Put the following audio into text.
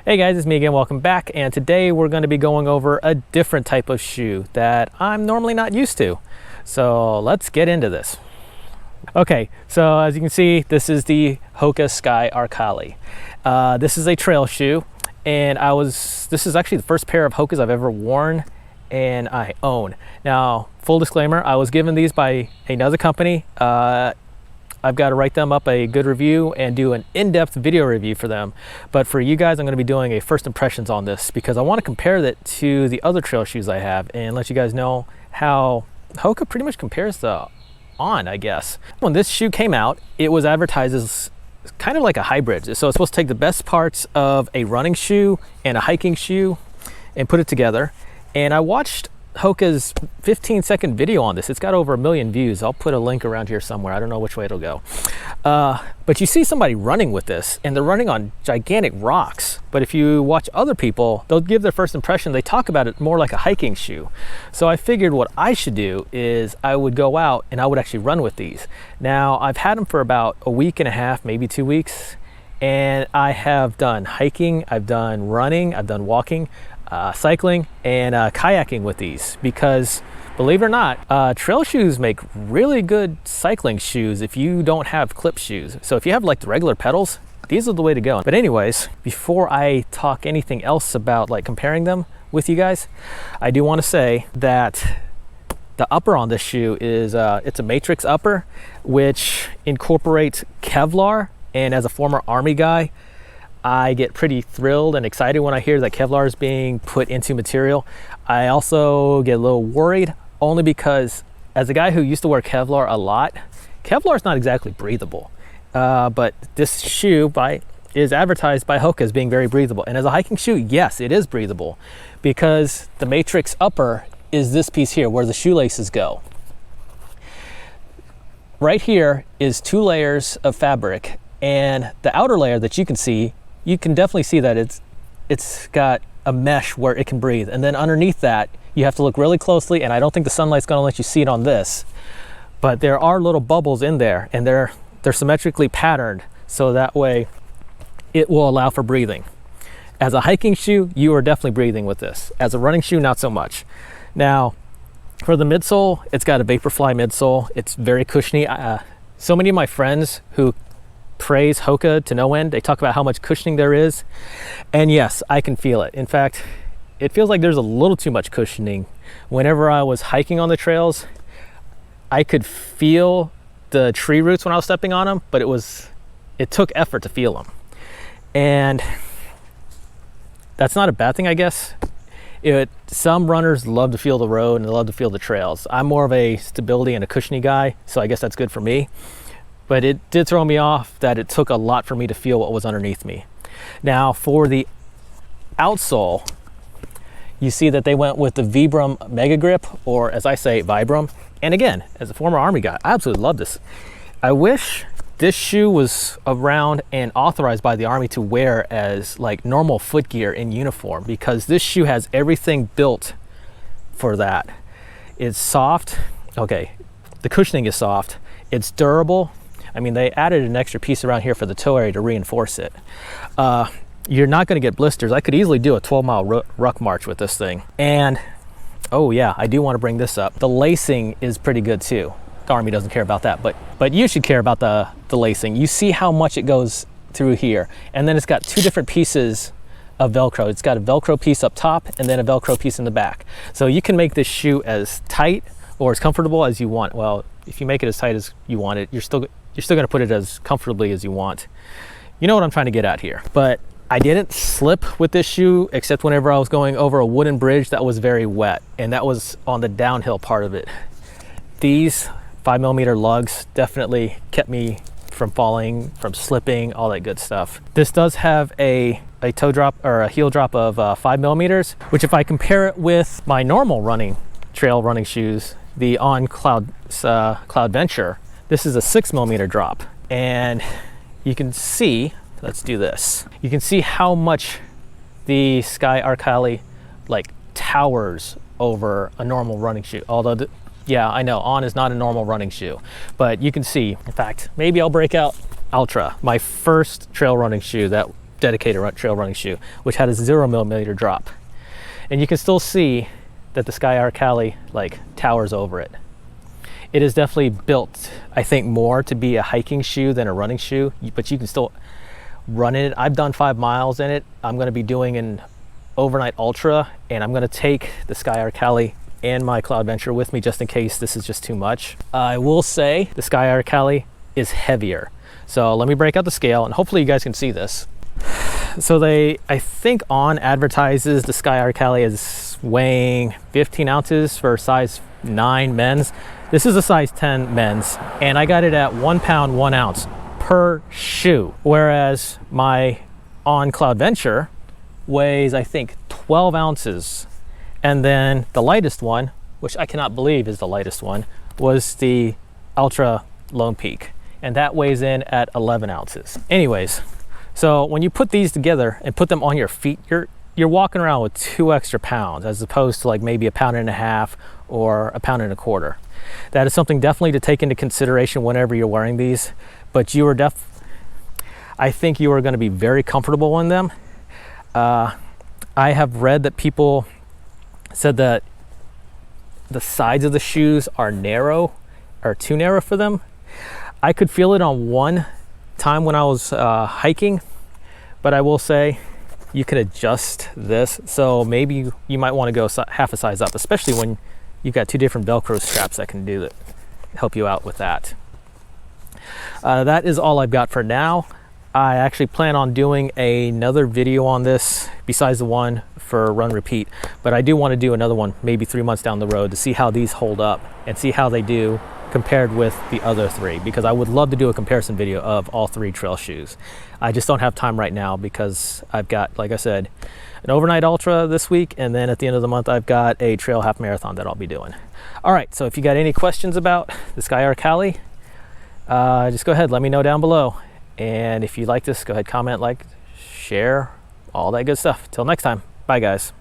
Hey guys, it's me again, welcome back, and today we're going to be going over a different type of shoe that I'm normally not used to. So let's get into this. Okay, so as you can see, this is the Hoka Sky Arkali. This is a trail shoe, and this is actually the first pair of Hokas I've ever worn and I own. Now, full disclaimer, I was given these by another company. I've got to write them up a good review and do an in-depth video review for them. But for you guys, I'm going to be doing a first impressions on this because I want to compare that to the other trail shoes I have and let you guys know how Hoka pretty much compares to On, I guess. When this shoe came out, it was advertised as kind of like a hybrid. So it's supposed to take the best parts of a running shoe and a hiking shoe and put it together. And I watched Hoka's 15-second video on this. It's got over 1 million views. I'll put a link around here somewhere. I don't know which way it'll go. But you see somebody running with this, and they're running on gigantic rocks. But if you watch other people, they'll give their first impression. They talk about it more like a hiking shoe. So I figured what I should do is I would go out and I would actually run with these. Now, I've had them for about a week and a half, maybe 2 weeks. And I have done hiking, I've done running, I've done walking, cycling, and kayaking with these because, believe it or not, trail shoes make really good cycling shoes if you don't have clip shoes. So if you have like the regular pedals, these are the way to go. But anyways, before I talk anything else about like comparing them with you guys, I do want to say that the upper on this shoe is it's a matrix upper, which incorporates Kevlar. And as a former Army guy, I get pretty thrilled and excited when I hear that Kevlar is being put into material. I also get a little worried only because as a guy who used to wear Kevlar a lot, Kevlar is not exactly breathable. But this shoe is advertised by Hoka as being very breathable. And as a hiking shoe, yes, it is breathable because the matrix upper is this piece here where the shoelaces go. Right here is 2 layers of fabric. And the outer layer that you can see, you can definitely see that it's got a mesh where it can breathe. And then underneath that, you have to look really closely, and I don't think the sunlight's gonna let you see it on this, but there are little bubbles in there, and they're symmetrically patterned, so that way it will allow for breathing. As a hiking shoe, you are definitely breathing with this. As a running shoe, not so much. Now, for the midsole, it's got a Vaporfly midsole. It's very cushiony. So many of my friends who praise Hoka to no end, they talk about how much cushioning there is, and yes, I can feel it. In fact, it feels like there's a little too much cushioning. Whenever I was hiking on the trails, I could feel the tree roots when I was stepping on them, but it took effort to feel them, and that's not a bad thing, I guess. Some runners love to feel the road and they love to feel the trails. I'm more of a stability and a cushiony guy, so I guess that's good for me. But it did throw me off that it took a lot for me to feel what was underneath me. Now for the outsole, you see that they went with the Vibram Mega Grip, or as I say, Vibram. And again, as a former Army guy, I absolutely love this. I wish this shoe was around and authorized by the Army to wear as like normal foot gear in uniform, because this shoe has everything built for that. It's soft. Okay, the cushioning is soft. It's durable. I mean, they added an extra piece around here for the toe area to reinforce it. You're not going to get blisters. I could easily do a 12-mile ruck march with this thing. And, oh yeah, I do want to bring this up. The lacing is pretty good too. The Army doesn't care about that, but you should care about the lacing. You see how much it goes through here. And then it's got 2 different pieces of Velcro. It's got a Velcro piece up top and then a Velcro piece in the back. So you can make this shoe as tight or as comfortable as you want. Well, if you make it as tight as you want it, you're still going to put it as comfortably as you want. You know what I'm trying to get at here. But I didn't slip with this shoe except whenever I was going over a wooden bridge that was very wet, and that was on the downhill part of it. These 5mm lugs definitely kept me from falling, from slipping, all that good stuff. This does have a toe drop or a heel drop of 5mm, which if I compare it with my normal trail running shoes, the On Cloud Venture, this is a 6mm drop. And you can see, let's do this. You can see how much the Sky Arkali like towers over a normal running shoe. Although, yeah, I know On is not a normal running shoe, but you can see, in fact, maybe I'll break out Ultra, my first trail running shoe that dedicated trail running shoe, which had a 0mm drop. And you can still see that the Sky Arkali like towers over it. It is definitely built, I think, more to be a hiking shoe than a running shoe, but you can still run in it. I've done 5 miles in it. I'm going to be doing an overnight ultra, and I'm going to take the Sky Arkali and my Cloud Venture with me just in case this is just too much. I will say the Sky Arkali is heavier. So let me break out the scale, and hopefully you guys can see this. So they, I think, on advertises the Sky Arkali is weighing 15 ounces for size 9 men's. This is a size 10 men's, and I got it at 1 pound 1 ounce per shoe, whereas my On Cloud Venture weighs, I think, 12 ounces. And then the lightest one, which I cannot believe is the lightest one, was the Ultra Lone Peak, and that weighs in at 11 ounces. Anyways, so when you put these together and put them on your feet, you're walking around with 2 extra pounds, as opposed to like maybe 1.5 pounds or 1.25 pounds. That is something definitely to take into consideration whenever you're wearing these. But I think you are going to be very comfortable in them. I have read that people said that the sides of the shoes are narrow, or too narrow for them. I could feel it on one time when I was hiking, but I will say you can adjust this, so maybe you might want to go half a size up, especially when you've got 2 different Velcro straps that can do that, help you out with that. That is all I've got for now. I actually plan on doing another video on this besides the one for Run Repeat, but I do want to do another one maybe 3 months down the road to see how these hold up and see how they do compared with the other 3, because I would love to do a comparison video of all 3 trail shoes. I just don't have time right now because I've got, like I said, an overnight ultra this week, and then at the end of the month I've got a trail half marathon that I'll be doing. All right, so if you got any questions about the Sky Arkali, just go ahead, let me know down below. And if you like this, go ahead, comment, like, share, all that good stuff. Till next time, bye guys.